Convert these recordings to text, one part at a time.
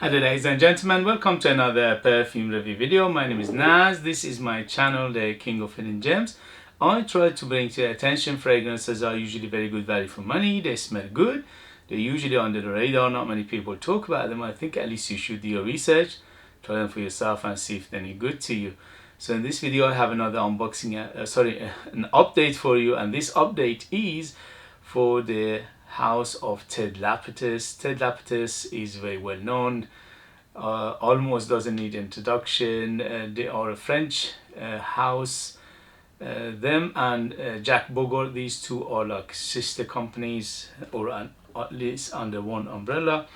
Hello ladies and gentlemen, welcome to another perfume review video. My name is Naz. This is my channel, the King of Hidden Gems. I try to bring to your attention fragrances are usually very good value for money. They smell good. They're usually under the radar. Not many people talk about them. I think at least you should do your research. Try them for yourself and see if they're any good to you. So in this video I have another unboxing, an update for you, and this update is for the house of Ted Lapidus. Ted Lapidus is very well known, almost doesn't need introduction. They are a French house. Them and Jack Bogor, these two are like sister companies, or at least under one umbrella,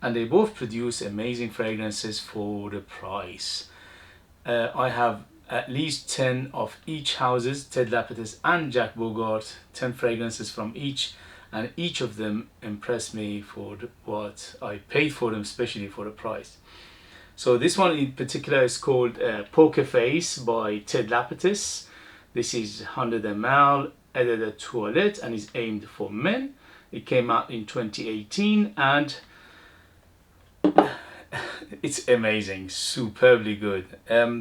and they both produce amazing fragrances for the price. I have at least 10 of each houses, Ted Lapidus and Jack Bogart, 10 fragrances from each, and each of them impressed me for what I paid for them, especially for the price. So this one in particular is called Poker Face by Ted Lapidus. This is 100 ml Eau de Toilette and is aimed for men. It came out in 2018 and it's amazing, superbly good.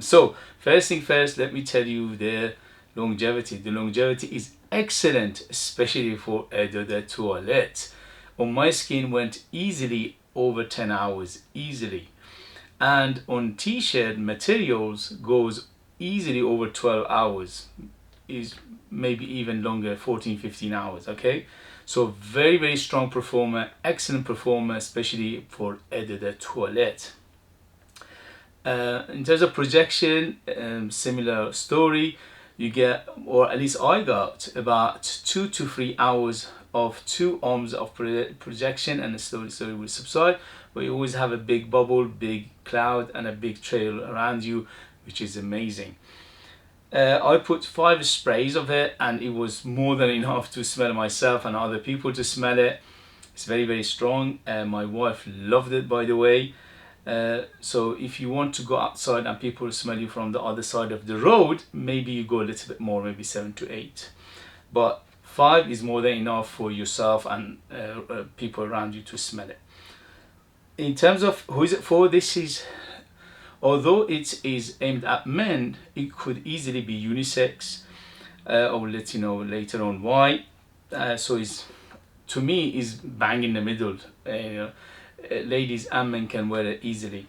So first thing first, let me tell you the longevity. The longevity is excellent, especially for Eau de Toilette. On my skin went easily over 10 hours, easily. And on t-shirt materials goes easily over 12 hours, is maybe even longer, 14-15 hours. Okay, so very strong performer, excellent performer, especially for Eau de Toilette. In terms of projection, similar story. You get, or at least I got, about 2 to 3 hours of 2 ohms of projection, and slowly will subside, but you always have a big bubble, big cloud, and a big trail around you, which is amazing. I put 5 sprays of it, and it was more than enough to smell myself and other people to smell it. It's very strong. My wife loved it, by the way. So if you want to go outside and people smell you from the other side of the road, maybe you go a little bit more, maybe 7 to 8. But 5 is more than enough for yourself and people around you to smell it. In terms of who is it for, this is, although it is aimed at men, it could easily be unisex. I will let you know later on why. So it's, to me, is bang in the middle. Ladies and men can wear it easily.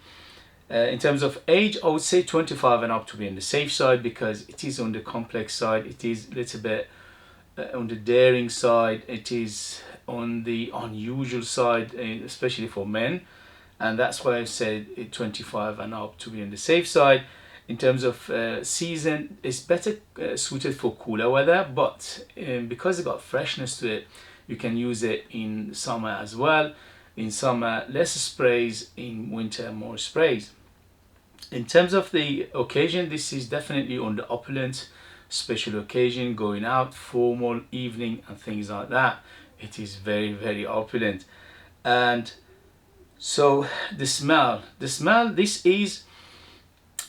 In terms of age, I would say 25 and up to be on the safe side, because it is on the complex side. It is a little bit on the daring side. It is on the unusual side, especially for men, and that's why I said 25 and up to be on the safe side. In terms of season, it's better suited for cooler weather, but because it got freshness to it, you can use it in summer as well. In summer, less sprays. In winter, more sprays. In terms of the occasion, this is definitely on the opulent, special occasion, going out, formal, evening, and things like that. It is very opulent. And so the smell, this is,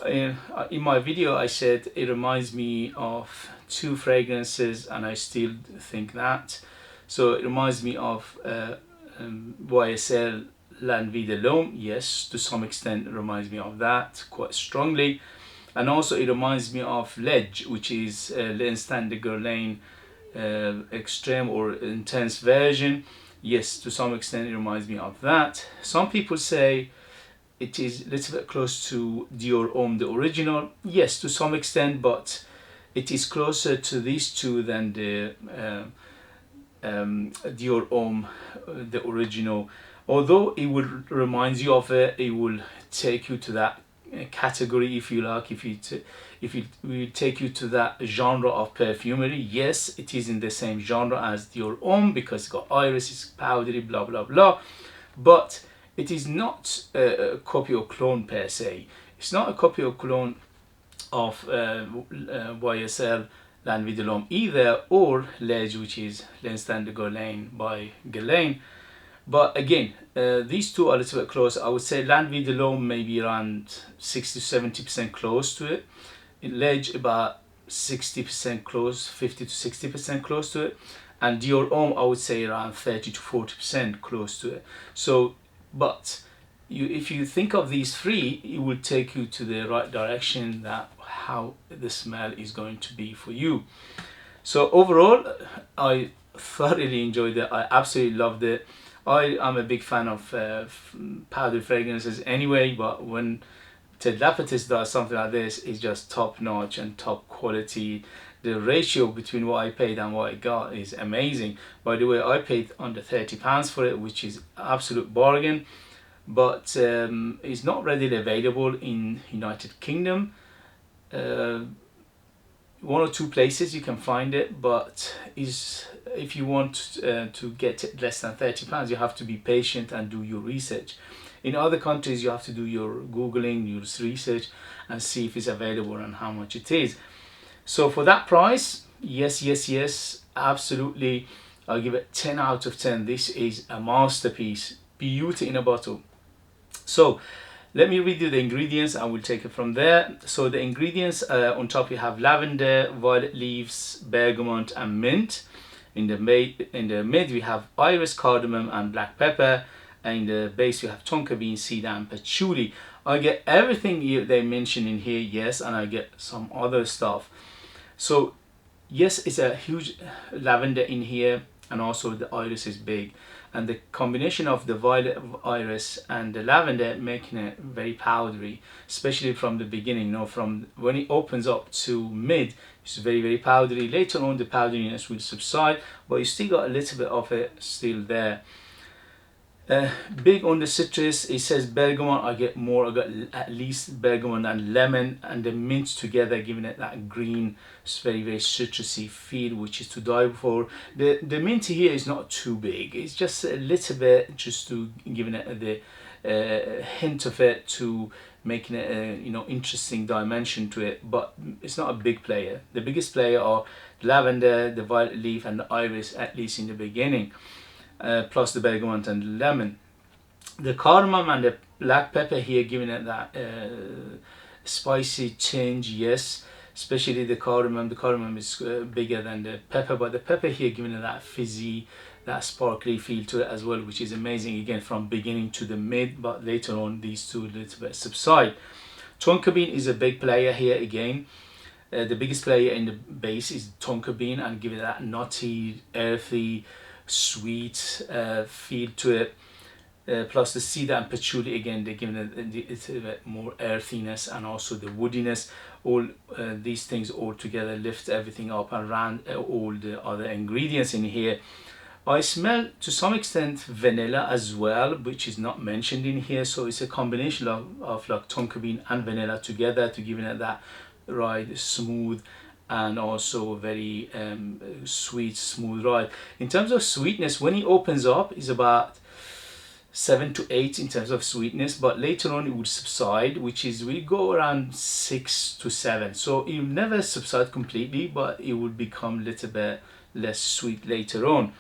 in my video I said it reminds me of 2 fragrances, and I still think that. So it reminds me of YSL Nuit de L'Homme. Yes, to some extent it reminds me of that quite strongly. And also it reminds me of Ledge, which is L'instant de Guerlain extreme or intense version. Yes, to some extent it reminds me of that. Some people say it is a little bit close to Dior Homme, the original. Yes, to some extent, but it is closer to these two than the Dior Homme, the original. Although it will remind you of it, it will take you to that category, if you like, if it will take you to that genre of perfumery. Yes, it is in the same genre as Dior Homme, because it's got iris, it's powdery, blah, but it is not a copy or clone per se. It's not a copy or clone of YSL Nuit de L'Homme either, or Ledge, which is L'Instant de Guerlain by Guerlain. But again, these two are a little bit close. I would say Nuit de L'Homme maybe around 60 to 70% close to it. In Ledge about 60% close, 50 to 60% close to it. And Dior Homme I would say around 30 to 40% close to it. So, but if you think of these three, it will take you to the right direction, that how the smell is going to be for you. So overall, I thoroughly enjoyed it. I absolutely loved it. I am a big fan of powdered fragrances anyway, but when Lapidus does something like this, it's just top notch and top quality. The ratio between what I paid and what I got is amazing. By the way, I paid under £30 for it, which is absolute bargain, but it's not readily available in United Kingdom. One or two places you can find it, but if you want to get it less than £30, you have to be patient and do your research. In other countries, you have to do your Googling, your research, and see if it's available and how much it is. So for that price, yes, absolutely, I'll give it 10 out of 10. This is a masterpiece, beauty in a bottle. So let me read you the ingredients and we'll take it from there. So the ingredients, on top you have lavender, violet leaves, bergamot and mint. In the mid we have iris, cardamom and black pepper. And in the base you have tonka bean, cedar and patchouli. I get everything they mention in here, yes, and I get some other stuff. So yes, it's a huge lavender in here, and also the iris is big, and the combination of the violet iris and the lavender making it very powdery, especially from the beginning. You know, from when it opens up to mid, it's very powdery. Later on the powderiness will subside, but you still got a little bit of it still there. Big on the citrus, it says bergamot. I get more, I got at least bergamot and lemon, and the mint together giving it that green, very citrusy feel, which is to die for. The mint here is not too big, it's just a little bit, just to giving it the hint of it, to making it a interesting dimension to it, but it's not a big player. The biggest player are lavender, the violet leaf and the iris, at least in the beginning. Plus the bergamot and the lemon. The cardamom and the black pepper here giving it that spicy tinge, yes, especially the cardamom. The cardamom is bigger than the pepper, but the pepper here giving it that fizzy, that sparkly feel to it as well, which is amazing, again from beginning to the mid, but later on these two a little bit subside. Tonka bean is a big player here again. The biggest player in the base is tonka bean, and give it that nutty, earthy, sweet feel to it, plus the cedar and patchouli, again they're giving it a bit more earthiness and also the woodiness. All these things all together lift everything up around all the other ingredients in here. I smell to some extent vanilla as well, which is not mentioned in here, so it's a combination of like tonka bean and vanilla together to give it that right smooth and also very sweet, smooth ride. In terms of sweetness, when it opens up, is about 7 to 8 in terms of sweetness, but later on it would subside, which is we go around 6 to 7. So it will never subside completely, but it will become a little bit less sweet later on.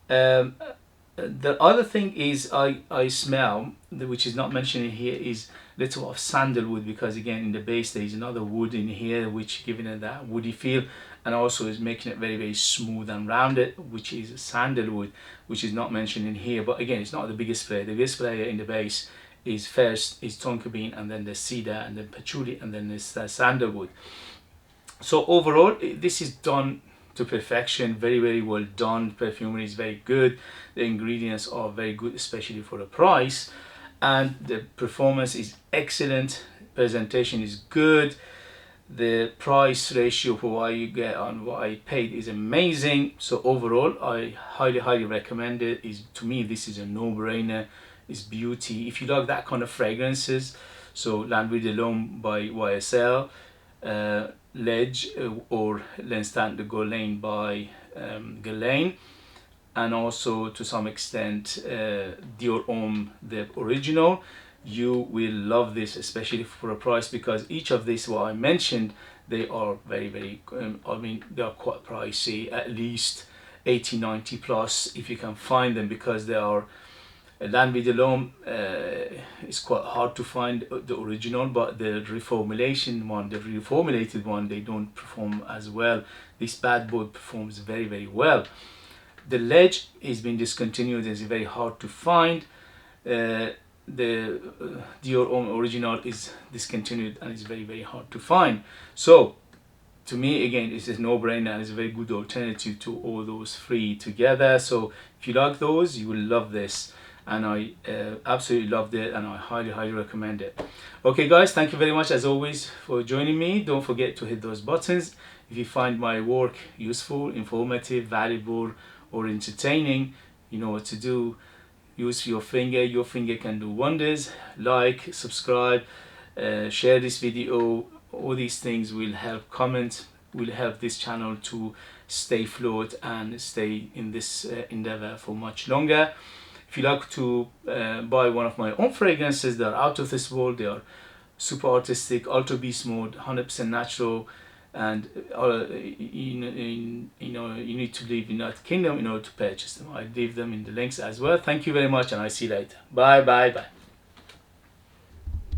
The other thing is I smell, which is not mentioned in here, is little of sandalwood, because again in the base there is another wood in here which giving it that woody feel, and also is making it very smooth and rounded, which is sandalwood, which is not mentioned in here. But again, it's not the biggest player. The biggest player in the base is first is tonka bean, and then the cedar, and then patchouli, and then there's sandalwood. So overall this is done to perfection, very well done. Perfumery is very good, the ingredients are very good, especially for the price, and the performance is excellent, presentation is good, the price ratio for what you get on what I paid is amazing. So overall I highly recommend it. To me this is a no-brainer. It's beauty. If you like that kind of fragrances, so Nuit de L'Homme by YSL, Ledge or L'Instant de Guerlain by Guerlain, and also to some extent Dior Homme, the original, you will love this, especially for a price, because each of these what I mentioned, they are very I mean they are quite pricey, at least 80-90 plus if you can find them, because they are Nuit de L'Homme is quite hard to find the original, but the reformulated one, they don't perform as well. This bad boy performs very well. The Ledge is been discontinued, it's very hard to find. the Dior Homme original is discontinued and it's very hard to find. So to me, again, it's a no-brainer and it's a very good alternative to all those three together. So if you like those, you will love this, and I absolutely loved it, and I highly recommend it. Okay guys, thank you very much as always for joining me. Don't forget to hit those buttons if you find my work useful, informative, valuable, or entertaining. You know what to do. Use your finger can do wonders. Like, subscribe, share this video. All these things will help. Comment will help this channel to stay afloat and stay in this endeavor for much longer. If you like to buy one of my own fragrances, they're out of this world. They are super artistic, ultra beast mode, 100% natural, and you need to leave United Kingdom in order to purchase them. I leave them in the links as well. Thank you very much, and I see you later. Bye.